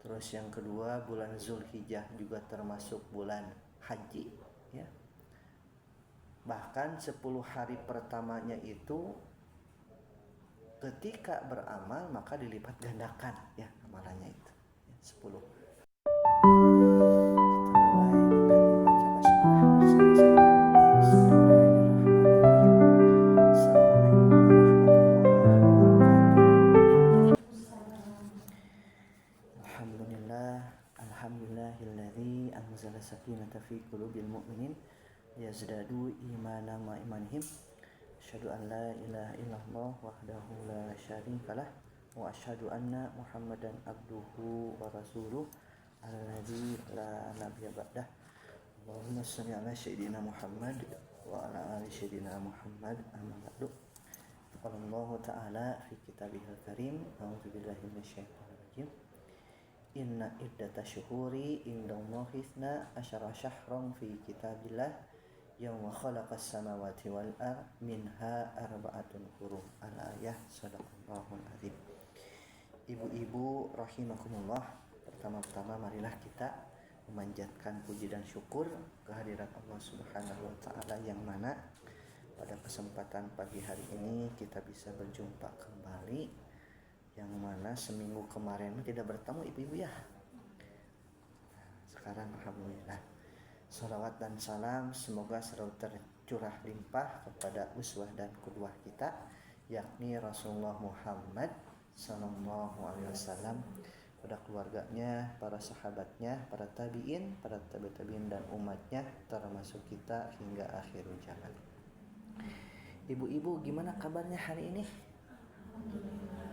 Terus yang kedua, bulan Zulhijjah juga termasuk bulan haji, ya. Bahkan 10 hari pertamanya itu ketika beramal maka dilipat gandakan, ya, amalannya itu, ya, 10. Alhamdulillahilladzi anzala sakinata fi qulubil mu'minin yazdadu imanan ma imanihim. Asyhadu an la ilaha illallah wahdahu la syarikalah wa asyhadu anna Muhammadan abduhu wa rasuluh alladzi la nabiyya ba'dah. Allahumma shalli ala sayyidina Muhammad wa ala ali sayyidina Muhammad amma ba'du. Qala Allah ta'ala fi kitabihil karim, a'udzu billahi minasyaitonir rajim. Inna iddata syuhuri indallahi ithna asyara syahran fi kitabillah yawma khalaqas samawati wal ard minha arba'atun hurum. Al-ayah. Shadaqallahul azim. Ibu-ibu rahimakumullah, pertama-tama marilah kita memanjatkan puji dan syukur kehadirat Allah Subhanahu wa taala yang mana pada kesempatan pagi hari ini kita bisa berjumpa kembali, yang mana seminggu kemarin tidak bertemu ibu-ibu, ya. Sekarang alhamdulillah. Salawat dan salam semoga selalu tercurah limpah kepada uswah dan qudwah kita, yakni Rasulullah Muhammad sallallahu alaihi wasallam, pada keluarganya, para sahabatnya, para tabi'in, para tabi'in dan umatnya, termasuk kita hingga akhir zaman. Ibu-ibu, gimana kabarnya hari ini? Alhamdulillah.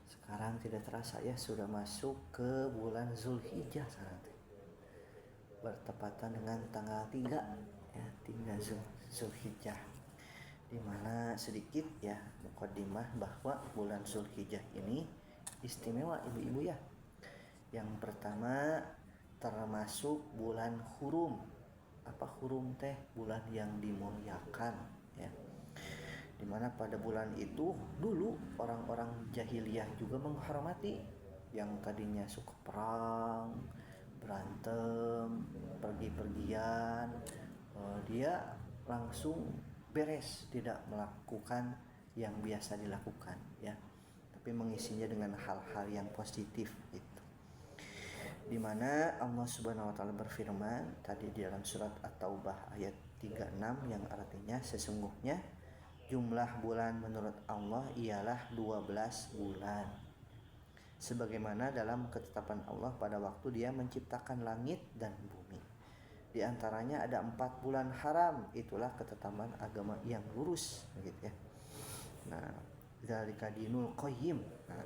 Sekarang tidak terasa, ya, sudah masuk ke bulan Zulhijjah sekarang, bertepatan dengan tanggal 3, ya, 3 Zulhijjah, di mana sedikit, ya, muqaddimah bahwa bulan Zulhijjah ini istimewa, ibu-ibu, ya. Yang pertama, termasuk bulan hurum. Apa hurum teh? Bulan yang dimuliakan, ya. Dimana pada bulan itu dulu orang-orang jahiliyah juga menghormati, yang tadinya suka perang, berantem, pergi-pergian, dia langsung beres, tidak melakukan yang biasa dilakukan, ya, tapi mengisinya dengan hal-hal yang positif gitu. Dimana Allah Subhanahu wa taala berfirman tadi di dalam surat At-Taubah ayat 36, yang artinya sesungguhnya jumlah bulan menurut Allah ialah 12 bulan, sebagaimana dalam ketetapan Allah pada waktu Dia menciptakan langit dan bumi. Di antaranya ada 4 bulan haram, itulah ketetapan agama yang lurus, begitu, ya. Nah, dzalika dinul qayyim. Nah,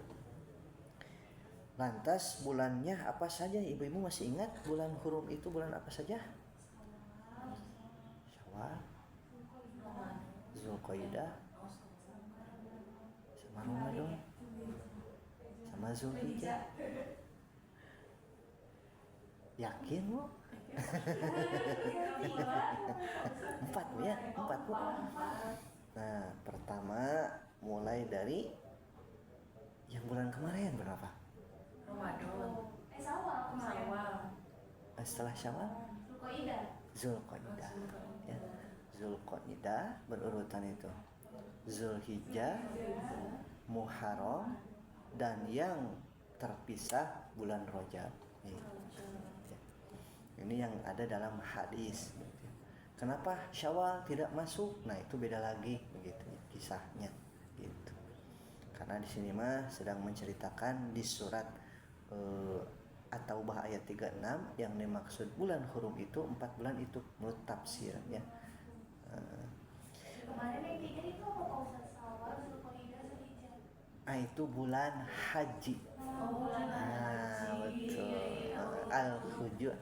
lantas bulannya apa saja, ibu-ibu masih ingat bulan hurum itu bulan apa saja? Syawal, Zulqaidah, sama Ramadan, sama Zulhijjah. Yakin, Bu? 4, Bu, ya, 4, Bu. Nah, pertama mulai dari yang bulan kemarin berapa? Ramadan. Setelah Syawal? Zulqaidah. Ya. Zulqaidah berurutan itu Zulhijjah, Muharram, dan yang terpisah bulan Rajab. Ini yang ada dalam hadis. Kenapa Syawal tidak masuk? Nah, itu beda lagi, begitu kisahnya, gitu. Karena di sini mah sedang menceritakan di surat At-Taubah ayat 36 yang dimaksud bulan hurum itu 4 bulan itu menurut tafsir, ya. Kemarin yang 3 itu apa, Pak Ustaz? Syawal, Zulqaidah, Zulhijjah. Itu bulan haji. Bulan haji. Betul. Al-Hujj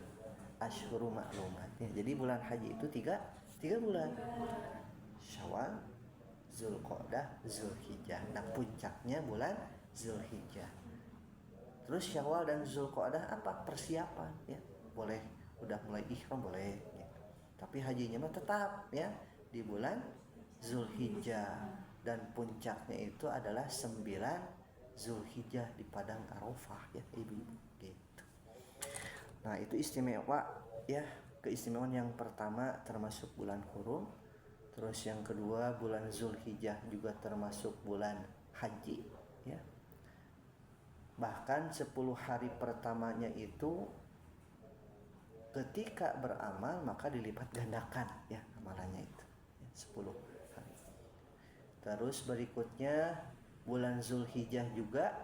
Asyhuru Ma'lumat, ya. Jadi bulan haji itu 3 bulan. Syawal, Zulqa'dah, Zulhijjah. Nah, puncaknya bulan Zulhijjah. Terus Syawal dan Zulqa'dah apa? Persiapan, ya. Boleh udah mulai ihram boleh, gitu. Tapi hajinya mah tetap, ya, di bulan Zulhijjah, dan puncaknya itu adalah 9 Zulhijjah di padang Arafah ya ibu-ibu gitu. Nah itu istimewa ya, keistimewaan yang pertama termasuk bulan Hurum, terus yang kedua bulan Zulhijjah juga termasuk bulan haji ya. Bahkan 10 hari pertamanya itu ketika beramal maka dilipat gandakan ya amalannya itu ya, 10 hari. Terus berikutnya bulan Zulhijjah juga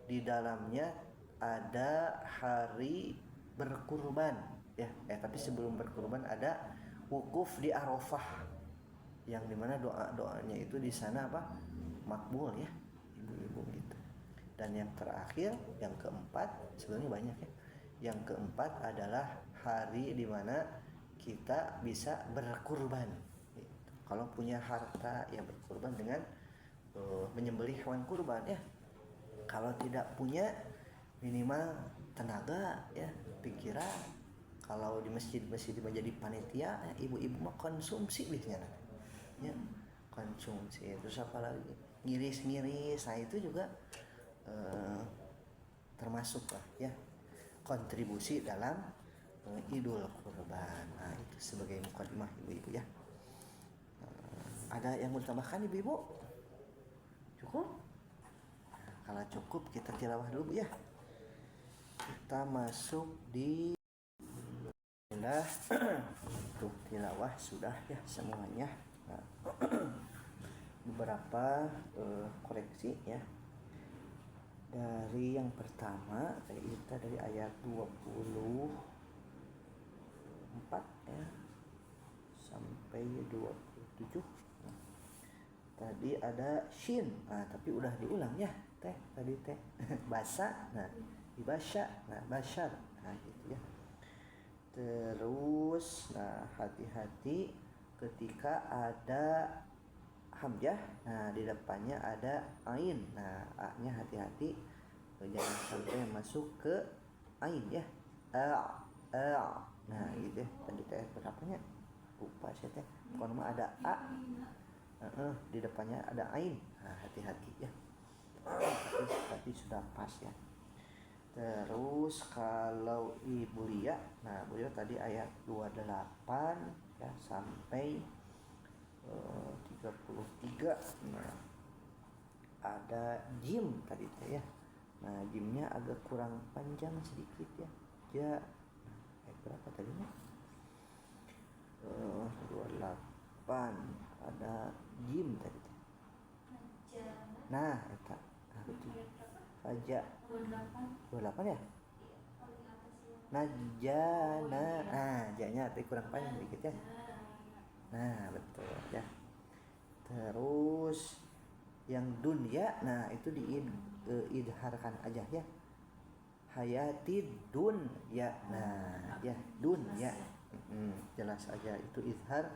di dalamnya ada hari berkurban ya. Tapi sebelum berkurban ada wukuf di Arafah yang dimana doa-doanya itu di sana apa makbul ya ibu-ibu gitu. Dan yang terakhir yang keempat sebenarnya banyak ya. Yang keempat adalah hari dimana kita bisa berkurban gitu. Kalau punya harta ya berkurban dengan menyembelih hewan kurban ya. Kalau tidak punya minimal tenaga ya pikiran. Kalau di masjid menjadi panitia ya, ibu-ibu mah konsumsi biasanya ya konsumsi. Terus apa lagi ngiris-ngiris, nah itu juga termasuk lah ya kontribusi dalam Idul Kurban. Nah itu sebagai mukadimah ibu-ibu ya. Ada yang mau ditambahkan ibu-ibu? Cukup? Kalau cukup kita tilawah dulu ya. Kita masuk di tuh tilawah sudah ya semuanya. Nah, beberapa koreksi ya. Dari yang pertama kita dari ayat 24 ya sampai 27. Nah, tadi ada shin. Nah, tapi udah diulang ya. Tadi basa, nah dibaca, nah basyar, nah gitu ya. Terus, nah hati-hati ketika ada hamzah, nah di depannya ada ain, nah a-nya hati-hati jangan sampai masuk ke ain ya. Nah gitu ya. Tadi berapanya? Lupa saya teh. Pokoknya mah ada a, di depannya ada ain, nah hati-hati ya. Tapi sudah pas ya. Terus kalau Ibu Lia, nah beliau tadi ayat 28 ya sampai 33. Nah, ada jim tadi ya. Nah, jimnya agak kurang panjang sedikit ya. Berapa tadinya? 28 ada jim tadi. Nah, eta Faja 28 ya? Najana. Nah, janya tapi kurang panjang sedikit ya. Nah, betul ya. Terus yang dunia, nah itu diidharkan aja ya. Hayati dun ya. Nah, ya dun ya. Jelas aja itu izhar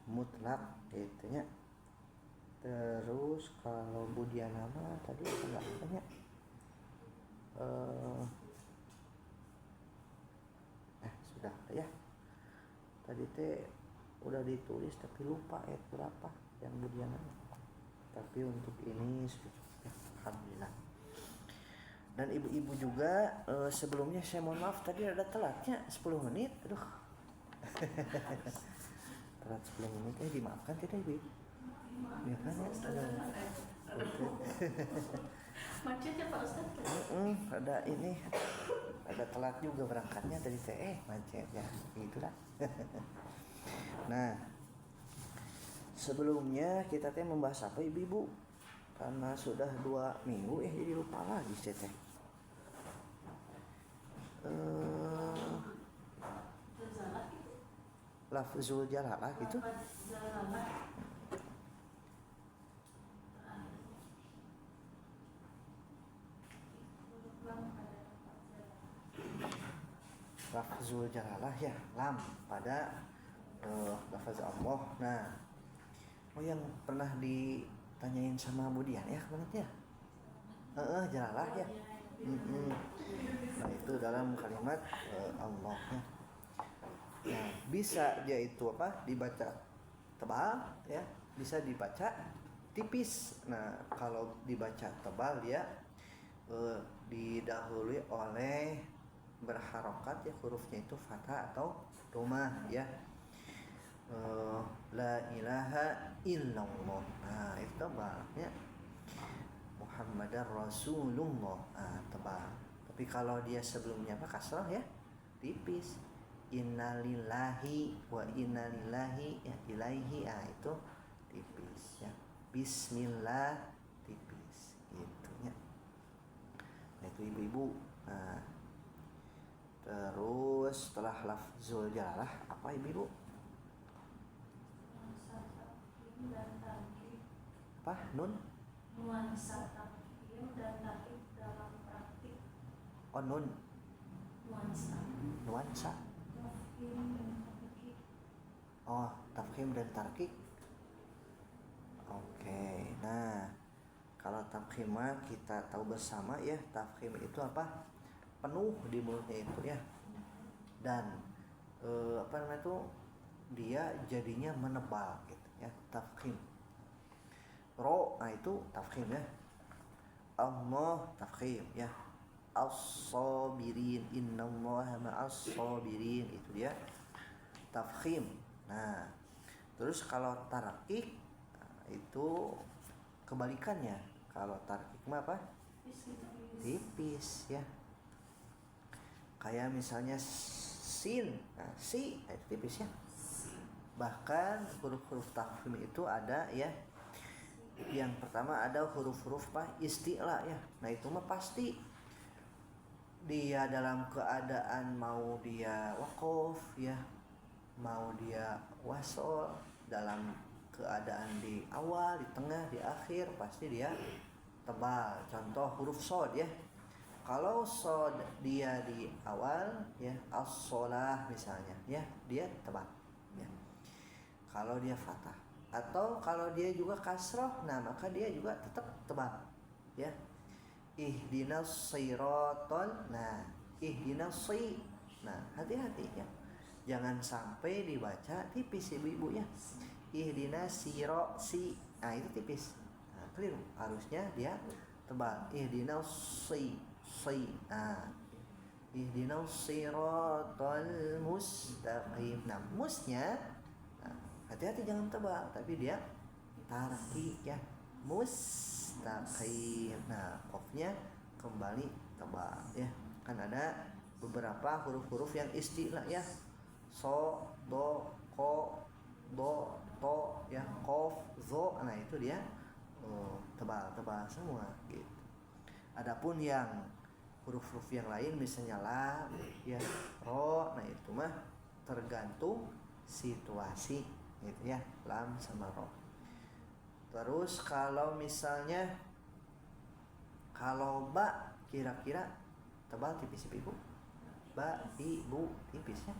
mutlak gitu ya. Terus kalau budian nama tadi enggak banyak. Sudah ya. Tadi udah ditulis tapi lupa berapa yang budian nama. Tapi untuk ini sudah ya, alhamdulillah. Dan ibu-ibu juga sebelumnya saya mohon maaf tadi ada telatnya 10 menit. Aduh. Telat 10 menit dimaafkan tidak ibu? Ya kan ya. Macetnya Pak Ustadz. Ada telat juga berangkatnya dari macet ya gitulah. Nah, sebelumnya kita membahas apa ibu-ibu? Karena sudah 2 minggu jadi lupa lagi saya lafzul jalalah gitu. Lafzul jalalah ya, lam pada lafaz Allah. Nah, yang pernah ditanyain sama Budian ya kemarin ya. Jalalah ya. Nah, itu dalam kalimat Allah ya. Nah, bisa dia itu dibaca tebal ya, bisa dibaca tipis. Nah kalau dibaca tebal dia didahului oleh berharokat ya, hurufnya itu fathah atau domah ya. La ilaha illallah, nah itu tebal ya. Muhammadar Rasulullah, nah tebal. Tapi kalau dia sebelumnya apa kasrah ya, tipis. Innalillahi wa innalillahi ya, ilaihi, ah itu tipis ya. Bismillah tipis gitu ya. Nah itu ibu-ibu. Nah terus setelah lafzul jalalah apa ibu-ibu? Apa? Nun? Nuansa takhim dan takhim dalam praktik. Oh nun. Nuansa. Nuansa. Takhim dan takhim. Oh tafkhim dan tarkik. Oke. Nah kalau tafkhim mah kita tahu bersama ya, tafkhim itu apa? Penuh di mulutnya itu ya. Dan apa namanya itu, dia jadinya menebal gitu ya, tafkhim. Ro, nah itu tafkhim ya. Allah tafkhim ya. As-sabirin, innallaha ma'as-sabirin, itu dia tafkhim. Nah terus kalau tarkik, nah, itu kebalikannya. Kalau tarkik mah apa? Tipis ya. Kayak misalnya sin, nah si itu tipis ya. Bahkan huruf-huruf tafkhim itu ada ya. Yang pertama ada huruf-huruf isti'la ya. Nah itu mah pasti dia dalam keadaan mau dia waqaf ya, mau dia wasol, dalam keadaan di awal, di tengah, di akhir, pasti dia tebal. Contoh huruf shod ya. Kalau shod dia di awal ya, as-sholah misalnya ya, dia tebal ya. Kalau dia fathah atau kalau dia juga kasroh, nah maka dia juga tetap tebal ya. Ihdinas siratal, nah ihdinas si, nah hati-hati ya, jangan sampai dibaca tipis ibu-ibu ya. Ihdinas siro si, nah itu tipis, nah keliru, harusnya dia tebal. Ihdinas si, nah ihdinas siratal mustaqim, nah musnya, nah, hati-hati jangan tebal, tapi dia tarki ya, mustaqim. Nah qafnya kembali tebal ya. Kan ada beberapa huruf-huruf yang istilah ya, so, do, ko, do, to ya, qaf, zo, nah itu dia tebal-tebal semua gitu. Adapun yang huruf-huruf yang lain misalnya la ya, ro, nah itu mah tergantung situasi gitu ya, lam sama ro. Terus kalau misalnya kalau ba, kira-kira tebal tipis ibu? Ba, ibu tipis ya.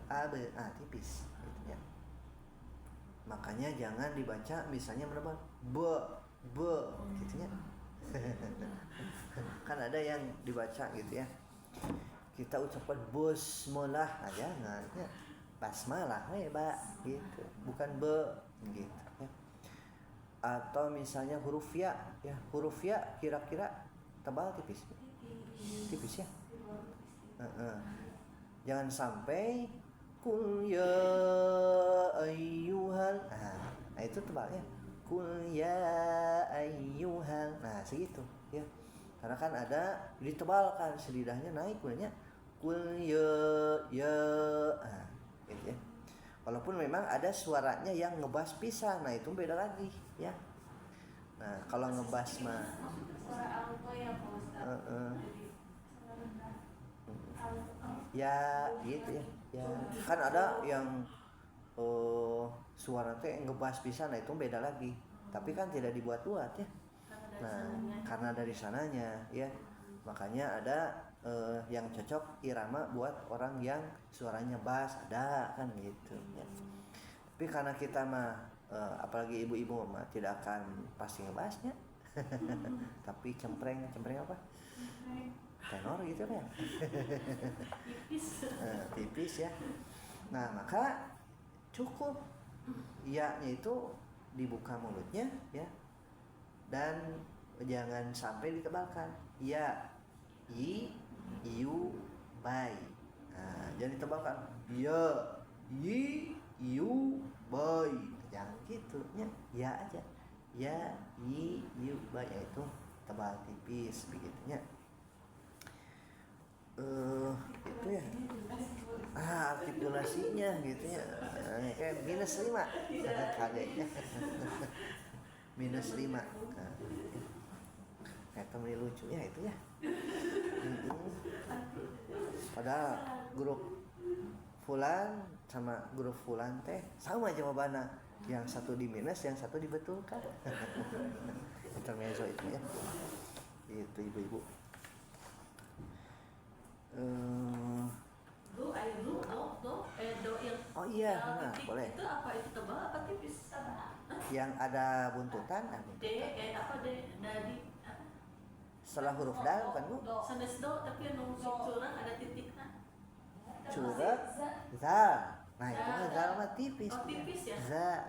A, B, A tipis gitu ya. Makanya jangan dibaca misalnya menebal be gitu ya. Kan ada yang dibaca gitu ya, kita ucapkan bismillah, nah jangan ya, basmalah ba gitu, bukan be gitu ya. Atau misalnya huruf ya, huruf ya kira-kira tebal tipis ya. Jangan sampai kul ya ayyuhal, nah itu tebal ya, kul ya ayyuhal, nah segitu ya. Karena kan ada ditebalkan, selidahnya naik bunyinya kul ya, nah gitu ya. Walaupun memang ada suaranya yang ngebas pisah, nah itu beda lagi ya. Nah kalau ngebas mah Suara alto ya Pak Ustaz. ya gitu ya. Ya kan ada yang suara teh ngebas pisah, nah itu beda lagi. Tapi kan tidak dibuat-buat ya. Nah karena dari sananya ya, makanya ada yang cocok irama buat orang yang suaranya bass, ada kan gitu ya. Tapi karena kita mah apalagi ibu-ibu mah tidak akan pasti ngebasnya. Tapi cempreng apa? Tenor gitu kan. Tipis ya. Nah maka cukup ya-nya itu dibuka mulutnya ya, dan jangan sampai ditebalkan. Ya, iu, bai. Nah, jangan ditebalkan. Ya, iu, bai. Jangan gitu ya. Ya aja. Ya, iu, bai, yaitu tebal tipis begitunya. Itu ya. Artikulasinya gitu ya. Kayak -5 kagaknya. -5. Kayak temen lucu ya itu ya. Padahal grup fulan sama grup fulan teh sama jawabannya. Yang satu di minus, yang satu dibetulkan. Intermezzo itu ya. Itu ibu-ibu. Do yang Oh iya, nah, boleh. Itu apa, itu tebal apa tipis? Yang ada buntutan, apa dari setelah huruf dal kan Bu? sanes do tapi anu curang ada titiknya. Curang, zal. Nah itu mah zal mah tipis. Oh, tipis ya? Za,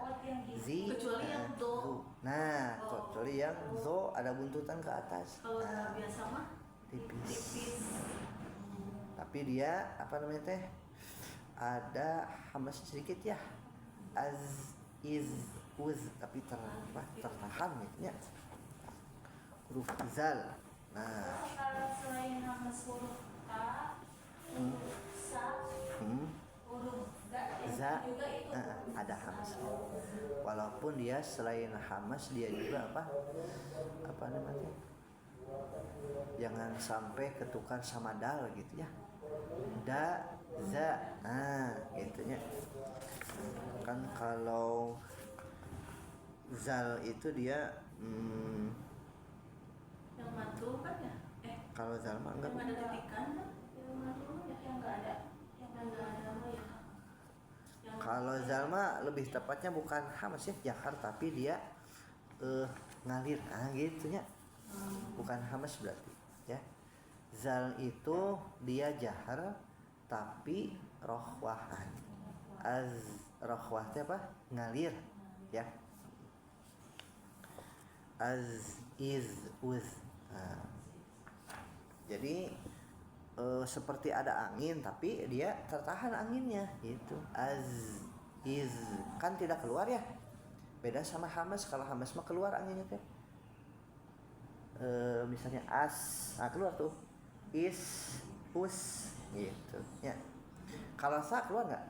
zi, Kecuali yang do. zu. Nah, kecuali yang zo ada buntutan ke atas. Kalau Nah, biasa mah tipis. Tapi dia apa namanya teh? Ada hamas sedikit ya. Az, iz, uz, tapi tertahan gitu ya. Huruf zal. Nah, Kalau selain hamas huruf A, huruf sa, huruf za, juga itu ada hamasnya. Walaupun dia selain hamas dia juga apa namanya? Jangan sampai ketukar sama dal gitu ya. Da, za, gitunya. Kan kalau zal itu dia yang mantul kan ya? Kalau zal mah enggak. Yang ada titikan kan? yang mantul ya, yang nggak ada, yang nggak ada mah ya. Kalau zal mah lebih tepatnya bukan hamas ya, jahar, tapi dia ngalir, gitunya. Bukan hamas berarti ya. Zal itu dia jahar tapi rohwahan. Rohwah itu apa? Ngalir ya. Iz, uz. Jadi seperti ada angin tapi dia tertahan anginnya gitu. Iz kan tidak keluar ya. Beda sama hamas. Kalau hamas mah keluar anginnya teh. Misalnya keluar tuh. Is, us gitu ya. Kalau sa keluar nggak?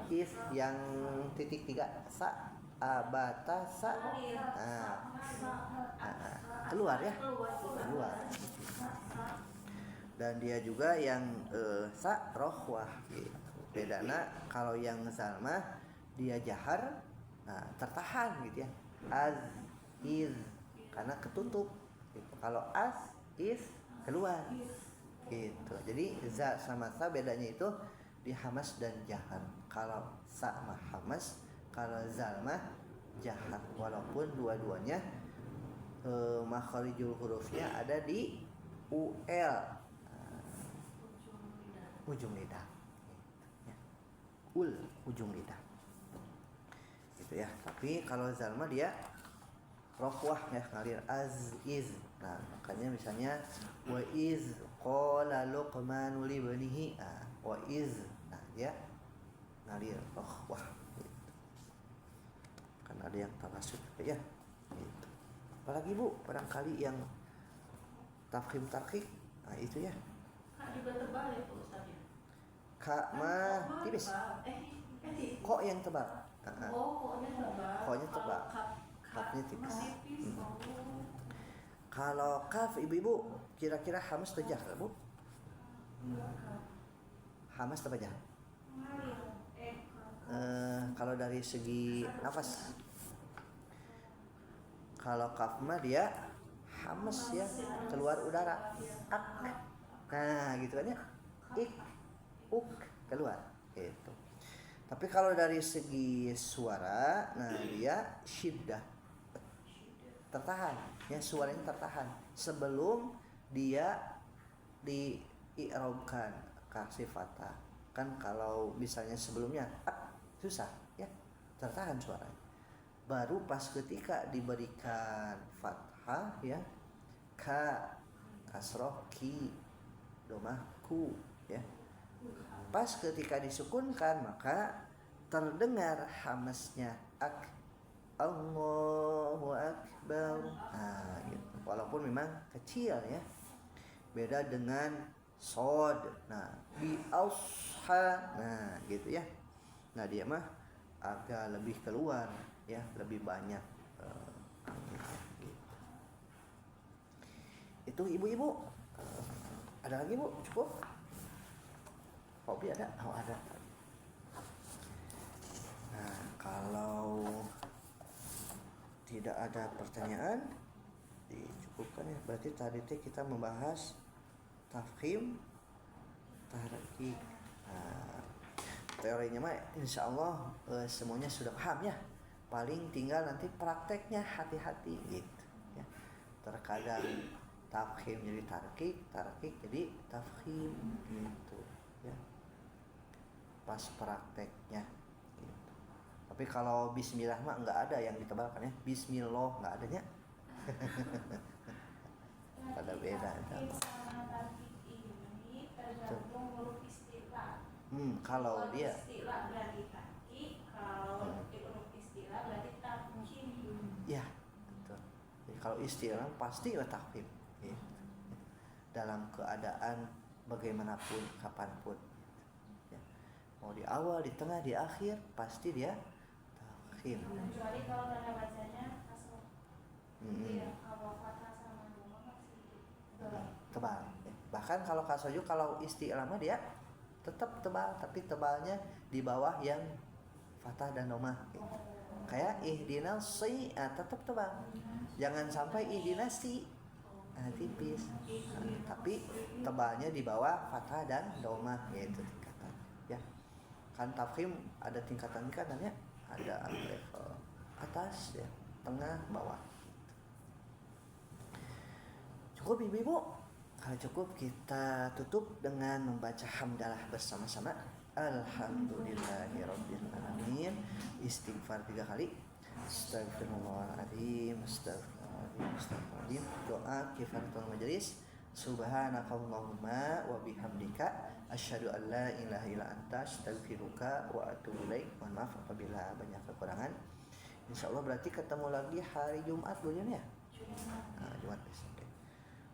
Is yang titik 3 sa, bata sa. Keluar ya. Keluar. Dan dia juga yang sa rohwah gitu. Bedana kalau yang zalmah dia jahar, tertahan gitu ya. Iz karena ketutup gitu. Kalau is keluar gitu. Jadi za sama sa bedanya itu di hamas dan jahar. Kalau sa mah hamas, kalau zal mah jahar. Walaupun dua-duanya makharijul hurufnya ada di ul, ujung lidah gitu, ya. Ujung lidah gitu ya. Tapi kalau zal mah dia rohwah ya, ngalir. Iz. Nah, makanya misalnya wa iz qala luqmanu li banihi, wa iz. Nah, dia ngalir rohwah gitu. Kan ada yang tawasud ya gitu. Apalagi Bu, barangkali yang tafkhim tarqiq, itu ya. Kak juga tebal ya Pak Ustaz ya? Kak mah tipis. Kok yang tebal? Koknya tebal. Koknya tebal. Kafnya tipis. Oh. Kalau kaf ibu-ibu kira-kira hamas atau jahar Bu? Hamas atau jahar? Kalau dari segi nafas, kalau kaf mah dia hamas ya, keluar udara. Ak. Nah, gitu kan ya. Ik, uk, keluar gitu. Tapi kalau dari segi suara, nah dia syiddah, tertahan ya, suaranya tertahan sebelum dia di i'rabkan kasih fathah. Kan kalau misalnya sebelumnya susah ya, tertahan suaranya. baru pas ketika diberikan fathah ya, ka kasroh ki domah ku ya, pas ketika disukunkan maka terdengar hamesnya ak, Allahu Akbar. Nah, gitu. Walaupun memang kecil ya, beda dengan sod. Nah, bi ausha. Nah, gitu ya. Nah, dia mah agak lebih keluar ya, lebih banyak gitu. Itu ibu-ibu. Ada lagi Bu? Cukup? Hobi ada? Oh, ada. Nah, kalau tidak ada pertanyaan dicukupkan ya. Berarti tadi kita membahas tafkhim, tahriki. Nah, teorinya mah insya Allah semuanya sudah paham ya. Paling tinggal nanti prakteknya hati-hati gitu ya. Terkadang tafkhim jadi tahriki jadi tafkhim gitu ya. Pas prakteknya gitu. Tapi kalau bismillah mah enggak ada yang ditebalkan ya. Bismillah enggak adanya. Pada beda Tafkhim sama tarkib ini tergantung huruf istilah. Kalau dia istilah berarti tarkib, kalau huruf istilah berarti tafkhim. ya betul. Jadi kalau istilah pasti tafkhim gitu. Dalam keadaan bagaimanapun kapanpun ya. Mau di awal, di tengah, di akhir pasti dia tafkhim. Kecuali kalau tanda bacanya kasroh. Iya, kalau fathah sama doma masih Tebal. Bahkan kalau kasoju, kalau istilah mah dia tetap tebal, tapi tebalnya di bawah yang fathah dan domah gitu. Kayak ihdinas si, tetap tebal. Jangan sampai ihdinas si, tipis. Tapi tebalnya di bawah fathah dan domah yaitu tingkatan. Ya. Kan tafkhim ada tingkatan-tingkatannya, ada level atas ya, tengah, bawah. Cukup ibu-ibu? Kalau cukup kita tutup dengan membaca hamdalah bersama-sama. Alhamdulillahirabbil alamin. Istighfar 3 kali. Astagfirullahaladzim, astagfirullahaladzim, astagfirullahaladzim. Doa kifaratul majelis. Subhanakallahumma wa bihamdika asyhadu an la ilaha illa anta astaghfiruka wa atubu ilaik. Mohon maaf apabila banyak kekurangan. Insyaallah berarti ketemu lagi hari Jumat bulan ya. Jumat besok.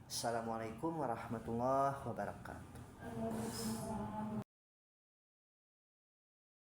Assalamualaikum warahmatullahi wabarakatuh.